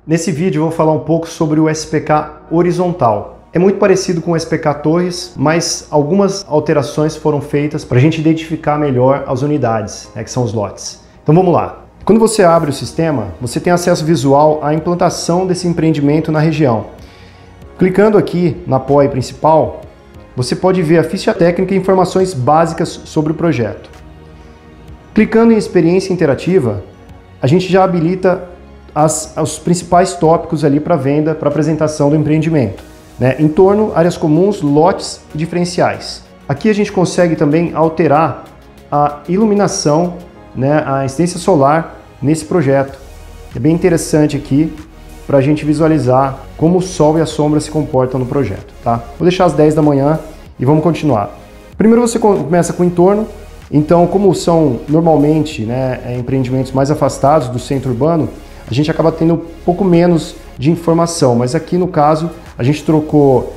Nesse vídeo eu vou falar um pouco sobre o SPK horizontal. É muito parecido com o SPK Torres, mas algumas alterações foram feitas para a gente identificar melhor as unidades, que são os lotes. Então vamos lá. Quando você abre o sistema, você tem acesso visual à implantação desse empreendimento na região. Clicando aqui na POI principal, você pode ver a ficha técnica e informações básicas sobre o projeto. Clicando em experiência interativa, a gente já habilita os principais tópicos ali para venda, para apresentação do empreendimento. Entorno, áreas comuns, lotes e diferenciais. Aqui a gente consegue também alterar a iluminação, a incidência solar nesse projeto. É bem interessante aqui para a gente visualizar como o sol e a sombra se comportam no projeto. Tá? Vou deixar às 10 da manhã e vamos continuar. Primeiro você começa com o entorno. Então, como são normalmente empreendimentos mais afastados do centro urbano, a gente acaba tendo um pouco menos de informação, mas aqui no caso a gente trocou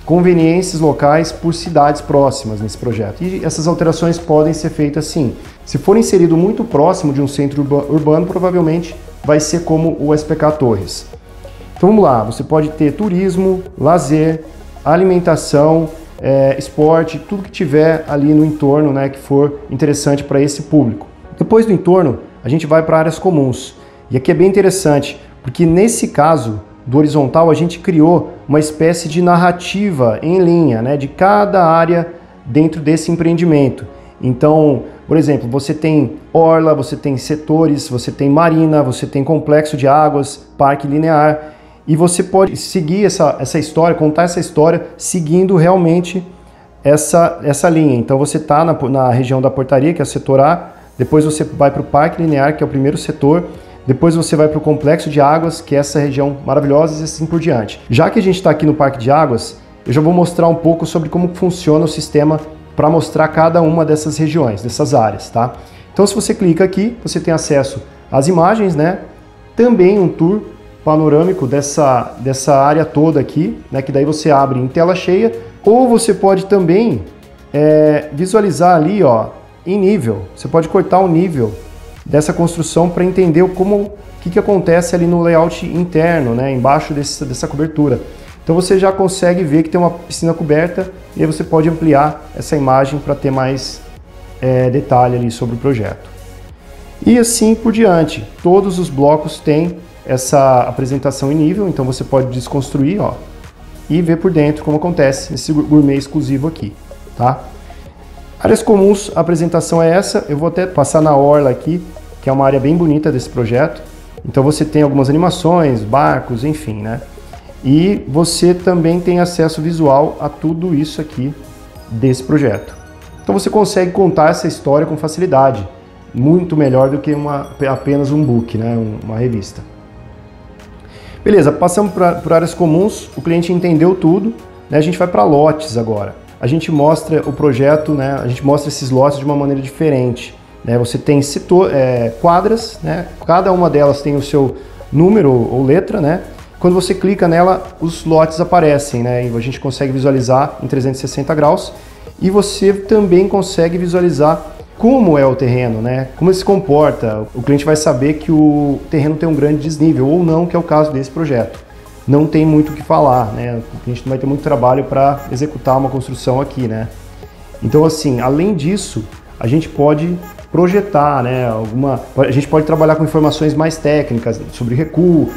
conveniências locais por cidades próximas nesse projeto. E essas alterações podem ser feitas sim. Se for inserido muito próximo de um centro urbano, provavelmente vai ser como o SPK Torres. Então vamos lá, você pode ter turismo, lazer, alimentação, esporte, tudo que tiver ali no entorno que for interessante para esse público. Depois do entorno, a gente vai para áreas comuns. E aqui é bem interessante, porque nesse caso do horizontal a gente criou uma espécie de narrativa em linha, de cada área dentro desse empreendimento. Então, por exemplo, você tem orla, você tem setores, você tem marina, você tem complexo de águas, parque linear, e você pode seguir essa história, contar essa história seguindo realmente essa linha. Então você está na região da portaria, que é o setor A, depois você vai para o parque linear, que é o primeiro setor, depois você vai para o complexo de águas, que é essa região maravilhosa, e assim por diante. Já que a gente está aqui no parque de águas, eu já vou mostrar um pouco sobre como funciona o sistema para mostrar cada uma dessas regiões, dessas áreas, tá? Então se você clica aqui, você tem acesso às imagens, também um tour panorâmico dessa área toda aqui, que daí você abre em tela cheia, ou você pode também visualizar ali, em nível. Você pode cortar o nível dessa construção para entender o que acontece ali no layout interno, embaixo dessa cobertura. Então você já consegue ver que tem uma piscina coberta e aí você pode ampliar essa imagem para ter mais detalhe ali sobre o projeto. E assim por diante, todos os blocos têm essa apresentação em nível, então você pode desconstruir e ver por dentro como acontece esse gourmet exclusivo aqui. Tá? Áreas comuns, a apresentação é essa. Eu vou até passar na orla aqui, que é uma área bem bonita desse projeto. Então você tem algumas animações, barcos, enfim, E você também tem acesso visual a tudo isso aqui desse projeto. Então você consegue contar essa história com facilidade, muito melhor do que apenas um book, uma revista. Beleza, passamos por áreas comuns, o cliente entendeu tudo, a gente vai para lotes agora. A gente mostra o projeto, a gente mostra esses lotes de uma maneira diferente. Você tem quadras, cada uma delas tem o seu número ou letra, Quando você clica nela, os lotes aparecem, E a gente consegue visualizar em 360 graus. E você também consegue visualizar como é o terreno, como ele se comporta. O cliente vai saber que o terreno tem um grande desnível ou não, que é o caso desse projeto. Não tem muito o que falar, O cliente não vai ter muito trabalho para executar uma construção aqui, Então, assim, além disso, a gente pode projetar, a gente pode trabalhar com informações mais técnicas sobre recuo,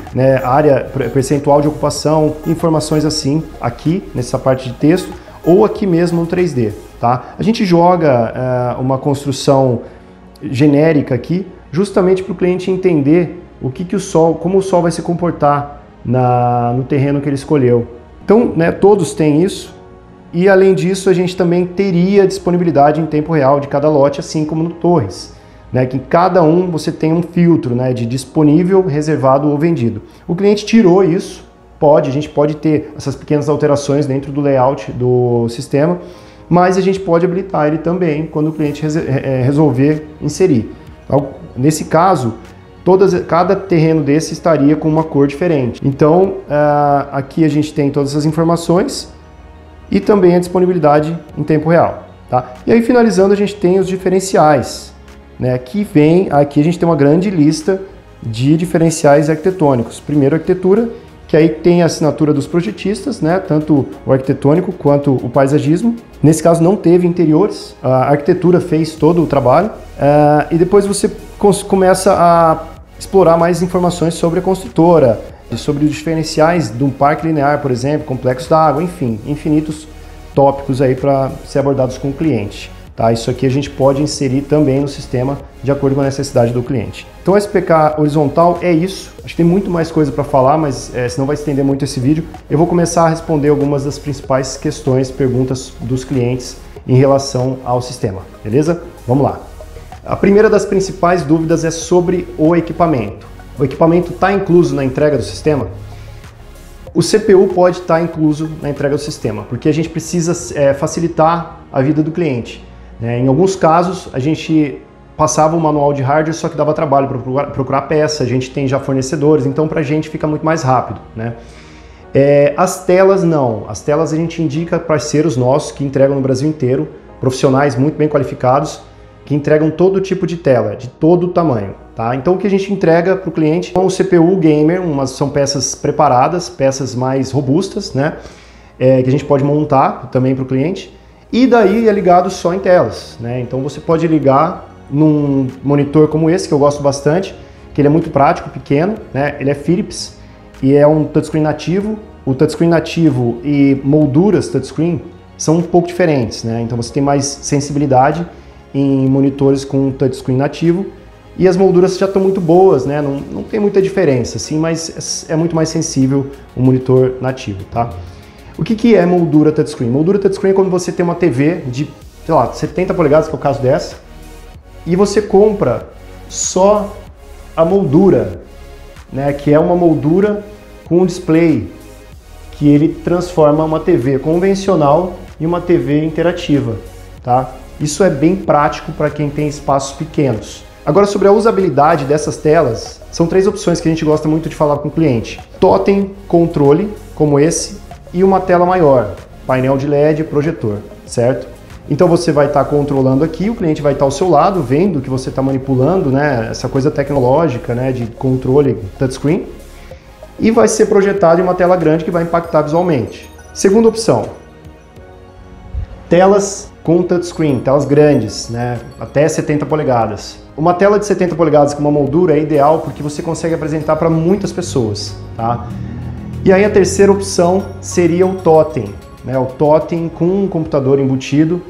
área percentual de ocupação, informações assim, aqui nessa parte de texto, ou aqui mesmo no 3D, tá? A gente joga uma construção genérica aqui, justamente para o cliente entender como o sol vai se comportar no terreno que ele escolheu. Então, todos têm isso. E além disso, a gente também teria disponibilidade em tempo real de cada lote, assim como no Torres, que em cada um você tem um filtro de disponível, reservado ou vendido. O cliente tirou isso, a gente pode ter essas pequenas alterações dentro do layout do sistema, mas a gente pode habilitar ele também quando o cliente resolver inserir. Então, nesse caso, cada terreno desse estaria com uma cor diferente. Então, aqui a gente tem todas essas informações e também a disponibilidade em tempo real. Tá? E aí, finalizando, a gente tem os diferenciais, que vem aqui, a gente tem uma grande lista de diferenciais arquitetônicos. Primeiro, arquitetura, que aí tem a assinatura dos projetistas, né? Tanto o arquitetônico quanto o paisagismo. Nesse caso não teve interiores, a arquitetura fez todo o trabalho. E depois você começa a explorar mais informações sobre a construtora, sobre os diferenciais de um parque linear, por exemplo, complexo da água, enfim, infinitos tópicos aí para ser abordados com o cliente. Tá? Isso aqui a gente pode inserir também no sistema de acordo com a necessidade do cliente. Então, o SPK horizontal é isso. Acho que tem muito mais coisa para falar, mas senão vai estender muito esse vídeo. Eu vou começar a responder algumas das principais questões, perguntas dos clientes em relação ao sistema, beleza? Vamos lá. A primeira das principais dúvidas é sobre o equipamento. O equipamento está incluso na entrega do sistema? O CPU pode estar incluso na entrega do sistema, porque a gente precisa facilitar a vida do cliente. Em alguns casos, a gente passava o manual de hardware, só que dava trabalho para procurar peça, a gente tem já fornecedores, então para a gente fica muito mais rápido. Né? As telas não, as telas a gente indica parceiros nossos que entregam no Brasil inteiro, profissionais muito bem qualificados, que entregam todo tipo de tela, de todo o tamanho. Tá? Então o que a gente entrega para o cliente é um CPU gamer, são peças preparadas, peças mais robustas, né? Que a gente pode montar também para o cliente. E daí é ligado só em telas, né? Então você pode ligar num monitor como esse, que eu gosto bastante, que ele é muito prático, pequeno, né? Ele é Philips e é um touchscreen nativo. O touchscreen nativo e molduras touchscreen são um pouco diferentes, né? Então você tem mais sensibilidade em monitores com touchscreen nativo e as molduras já estão muito boas, né? Não tem muita diferença, assim, mas é muito mais sensível o monitor nativo, tá? O que é moldura touchscreen? Moldura touchscreen é quando você tem uma TV de, sei lá, 70 polegadas, que é o caso dessa, e você compra só a moldura, né, que é uma moldura com um display, que ele transforma uma TV convencional em uma TV interativa, tá? Isso é bem prático para quem tem espaços pequenos. Agora, sobre a usabilidade dessas telas, são 3 opções que a gente gosta muito de falar com o cliente. Totem controle, como esse, e uma tela maior, painel de LED e projetor, certo? Então você vai estar controlando aqui, o cliente vai estar ao seu lado, vendo que você está manipulando, né, essa coisa tecnológica, né, de controle touchscreen, e vai ser projetado em uma tela grande que vai impactar visualmente. Segunda opção, telas com touchscreen, telas grandes, né, até 70 polegadas. Uma tela de 70 polegadas com uma moldura é ideal porque você consegue apresentar para muitas pessoas, tá? E aí a terceira opção seria o totem, né? O totem com um computador embutido,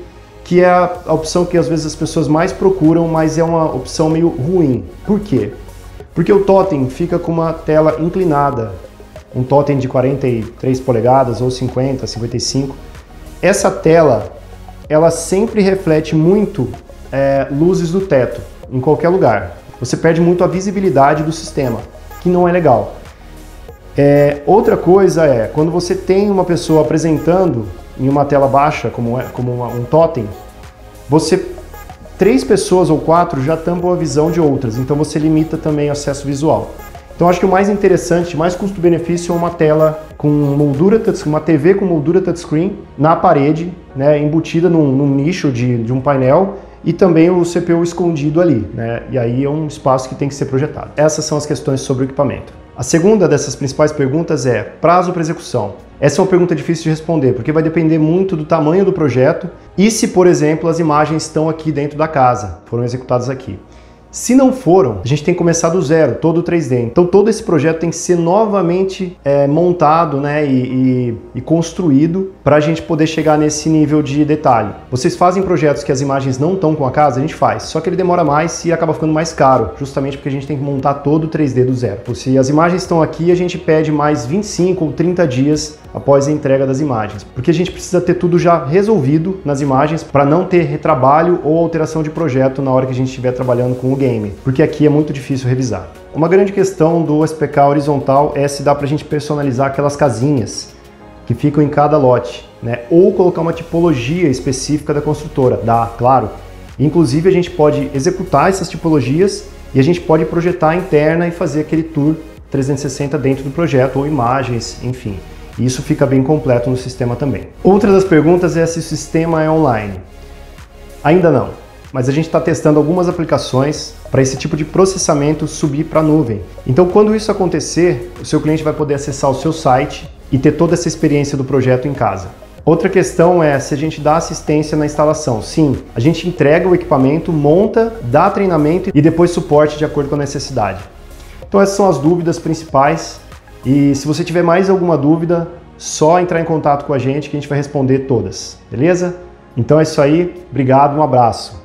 que é a opção que às vezes as pessoas mais procuram, mas é uma opção meio ruim. Por quê? Porque o totem fica com uma tela inclinada, um totem de 43 polegadas ou 50, 55. Essa tela, ela sempre reflete muito luzes do teto, em qualquer lugar. Você perde muito a visibilidade do sistema, que não é legal. Outra coisa é, quando você tem uma pessoa apresentando em uma tela baixa, como um totem, 3 pessoas ou 4 já tampam a visão de outras, então você limita também o acesso visual. Então acho que o mais interessante, mais custo-benefício é uma tela com moldura touchscreen, uma TV com moldura touchscreen na parede, né, embutida num nicho de um painel, e também o CPU escondido ali, né? E aí é um espaço que tem que ser projetado. Essas são as questões sobre o equipamento. A segunda dessas principais perguntas é prazo para execução. Essa é uma pergunta difícil de responder, porque vai depender muito do tamanho do projeto e se, por exemplo, as imagens estão aqui dentro da casa, foram executadas aqui. Se não foram, a gente tem que começar do zero, todo o 3D. Então todo esse projeto tem que ser novamente montado, né, e construído para a gente poder chegar nesse nível de detalhe. Vocês fazem projetos que as imagens não estão com a casa? A gente faz, só que ele demora mais e acaba ficando mais caro, justamente porque a gente tem que montar todo o 3D do zero. Se as imagens estão aqui, a gente pede mais 25 ou 30 dias após a entrega das imagens, porque a gente precisa ter tudo já resolvido nas imagens para não ter retrabalho ou alteração de projeto na hora que a gente estiver trabalhando com o game, porque aqui é muito difícil revisar. Uma grande questão do SPK horizontal é se dá para a gente personalizar aquelas casinhas que ficam em cada lote, né? Ou colocar uma tipologia específica da construtora. Dá, claro. Inclusive a gente pode executar essas tipologias e a gente pode projetar a interna e fazer aquele tour 360 dentro do projeto, ou imagens, enfim. E isso fica bem completo no sistema também. Outra das perguntas é se o sistema é online. Ainda não. mas a gente está testando algumas aplicações para esse tipo de processamento subir para a nuvem. Então, quando isso acontecer, o seu cliente vai poder acessar o seu site e ter toda essa experiência do projeto em casa. Outra questão é se a gente dá assistência na instalação. Sim, a gente entrega o equipamento, monta, dá treinamento e depois suporte de acordo com a necessidade. Então essas são as dúvidas principais e se você tiver mais alguma dúvida, só entrar em contato com a gente que a gente vai responder todas, beleza? Então é isso aí, obrigado, um abraço.